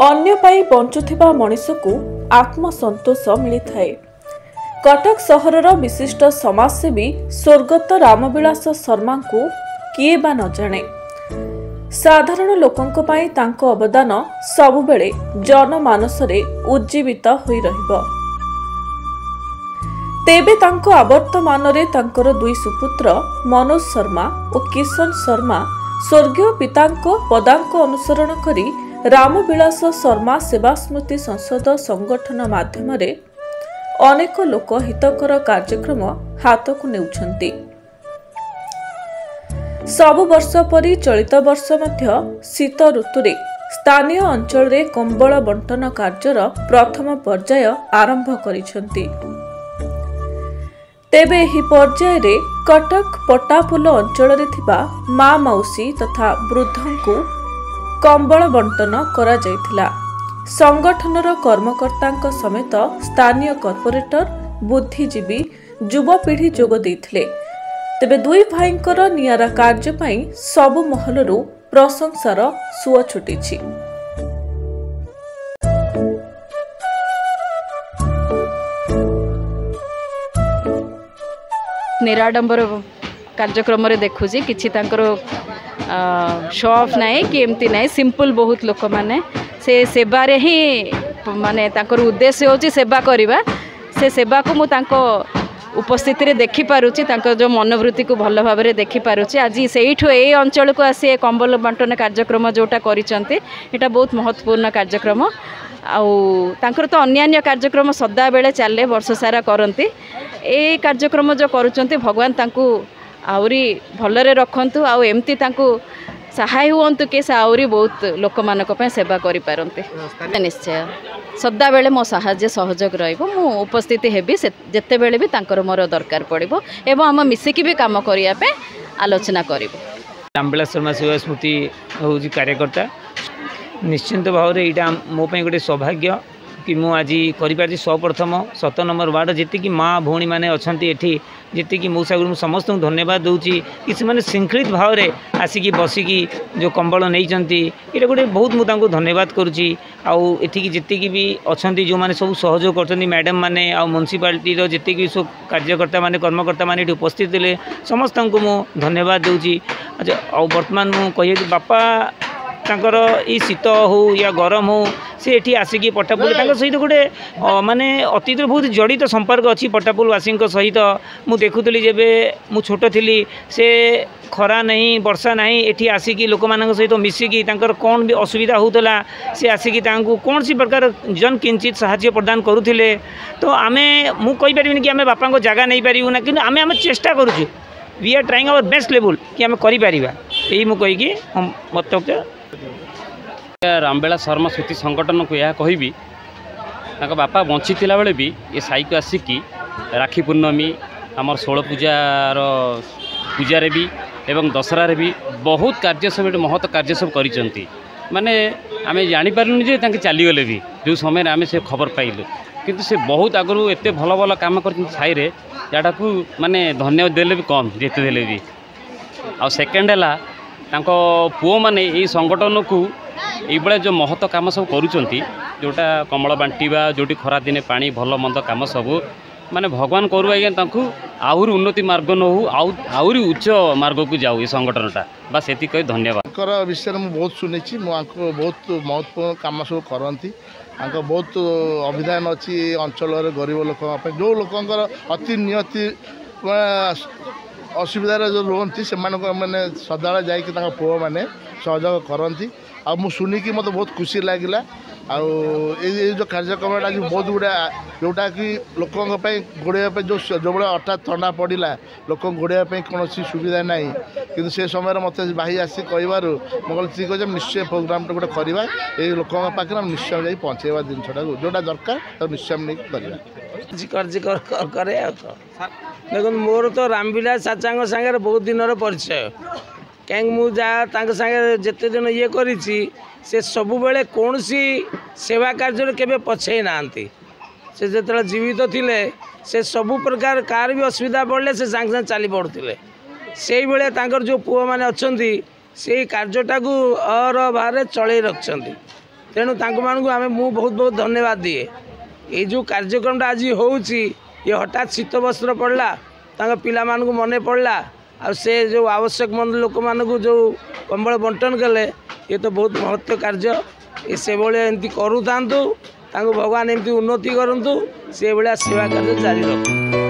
अन्य पाई बंचुथिबा मनुष्यको आत्मसंतोष मिलिथाए। कटक सहरर विशिष्ट समाजसेवी स्वर्गत रामविलास शर्मा को किए बा न जाने। साधारण लोकंक पाई तांको अवदान सबुबेले जनमानसरे उज्जीवित होई रहिबो। तेबे तांको आवर्तमानरे तांकर दुई सुपुत्र मनोज शर्मा और किशन शर्मा स्वर्गीय पितांको पदांक अनुसरण करी रामविलास शर्मा सेवा स्मृति संसद संगठन माध्यमरे अनेक लोक हितकर कार्यक्रम हाथ को नेउछंती। सब वर्ष परी चलित वर्ष मध्य शीत ऋतुरे स्थानीय अंचल रे कंबल बंटन कार्यर प्रथम पर्याय आरंभ करिसंती। तेबे एही पर्याय रे कटक पटापुल अंचल रे थिबा माँ मौसी तथा वृद्धंकु कंबल बंटन करा जायथिला। संगठनर कर्मकर्तांक समेत स्थानीय कॉर्पोरेटर बुद्धिजीवी युवपीढ़ी जोग देइथिले। तेबे दुई भाईंकर नियारा कार्य पाई सबु महलरू प्रशंसार सुଅ छुटिछि। निराडंबर कार्यक्रम रे देखुछि किछि तांकर शो ऑफ नाही कि एमती नाही सिंपल बहुत लोक माने से सेवा रे ही माने तांकर उद्देश्य होछि सेवा करिबा। से सेवा को मु तांको उपस्थिति रे देखि पारुछि तांकर जो मनोवृत्ति को भल भाव रे देखि पारुछि। आज सेइठो ए अंचल को आसी कंबल बंटन कार्यक्रम जोटा करिसंती एटा बहुत महत्वपूर्ण कार्यक्रम। आउ तांकर तो अन्य कार्यक्रम सदा बेले चले वर्ष सारा करती। ए कार्यक्रम जो करुचंती भगवान तांकु आउरी भलरे रखंतु आउ एमती तांकु सहाय हुअंतु कि आउरी बहुत लोक मानक पे सेवा करि पारंती। निश्चय सदा बेले मो साहाय्य सहयोग रहिबो। मु उपस्थिति हेबी जेते बेले भी तांकर मोर दरकार पड़िबो एवं हम मिसिकी भी काम करिया पे आलोचना करिबो। रामविलास शर्मा सेवा स्मृति होउजी कार्यकर्ता। निश्चिंत भाव रे इटा मो पे गोटे सौभाग्य कि मु आज करिपारछि। सर्वप्रथम 7 नंबर वार्ड जेति कि माँ भौणी माने अछंती एठी जेति कि मौसा गुरु समस्त धन्यवाद दूची कि से माने श्रृंखलित भाव रे आसिकी बसिकी जो कंबल नहींचंती एटा गोटे बहुत मु तांको धन्यवाद करूची। आउ एठी कि जेति कि भी अछंती जो माने सब सहयोग करछंती मैडम माने आ म्युनिसिपालिटी रो जेति कि सब कार्यकर्ता माने कर्मकर्ता माने एठी उपस्थित थिले समस्त को मु धन्यवाद दूची। अच्छा आ वर्तमान मु कहिए कि बापा तांकर ई शीत हो या गरम हो से एठी आसिकी पटापुल सहित गोटे माने अतीत बहुत जड़ित संपर्क अच्छी पटापुलवासी सहित। मु देखुली जेबे मु छोट थी से खरा नहीं वर्षा नहीं एठी आसिकी लोक मान सहित मिसिकी तांकर कौन भी असुविधा होता से आसिकी तांकु कौन सी प्रकार जन किंचित साहाय्य प्रदान करुथिले। तो आमे मु कहि परिबिनी कि आमे बापा को जगह नहीं पारिबु ना कि आमे चेष्टा करूछु। We are trying our best level कि आमे करि परिबा। एही मु कहि कि हम मत रामविलास शर्मा स्मृति संगठन को यह कहबी बापा बंची थिला बेले भी ये साई को आसिकी राखी पूर्णमी आमर 16 पूजार पूजारे भी एवं दशहरा भी बहुत कार्य सब महत्व कार्य सब करिसंती। माने आमे जानि पारुनी जे तांके चलीगले भी जो समय आमे से खबर पाइलु किंतु से बहुत आगु एत भल भल कम कर साई रे जाटा को माने धन्यवाद देले भी कम जेते देले भी। आ सेकेंड है तांको पुओ माने ये संगठन को ये जो महत्व कम सब करुँच जोटा कमल बांटा जोटी खरा दिने पानी भल मंद कम सब माने भगवान करू आज्ञा आहरी उन्नति मार्ग न हो आहरी उच्च मार्ग को जाऊ ये संगठनटा बस ये कही धन्यवाद। विषय में बहुत शुणी बहुत महत्वपूर्ण कम सब करती बहुत अभिधान अच्छी अंचल गरीब लोक जो लोकंर अति नियति असुविधार जो रुहति से मैंने सदा जा पुओ मैंने सहयोग करती। आ मु शुणिकी मत बहुत खुशी लगिला। जो कार्यक्रम आज बहुत गुड़ा जोटा कि लोकों घोड़ापी जो भाई हठात थंडा पड़ा लोक घोड़ापी कौन सुविधा ना कि से समय मत भाई आसी कह मुझे ठीक अच्छे निश्चय प्रोग्राम गोटे करवा ये लोकों पाखे निश्चय जा पहुँचेवा जिनटा जोटा दरकार तो निश्चय नहीं कर देखो मोर तो रामविलास चाचा सागर बहुत दिन परिचय कहीं मुझे सागे जिते दिन ये करी से सबु बेले कौन सी सेवा कार्य केबे पछे नांती से जो जीवित थिले से सबु प्रकार कार भी असुविधा पड़े से सांगे सांगे चली पड़ते से बेले तांकर जो पुओ माने अछंती से कार्यटा को अर बाहर चले रखछंती तेणु आमे मु बहुत बहुत धन्यवाद दिए ये जो कार्यक्रमटा आज होउची ये हठात शीत वस्त्र पड़ला पिला मानकु मने पड़ला आ से जो आवश्यकमंद लोक मानकु जो कंबल बंटन कले ये तो बहुत महत्व कार्य ये से भाया एमती करूँ भगवान एमती उन्नति करूँ से भाया सेवा कार्य जारी रखु।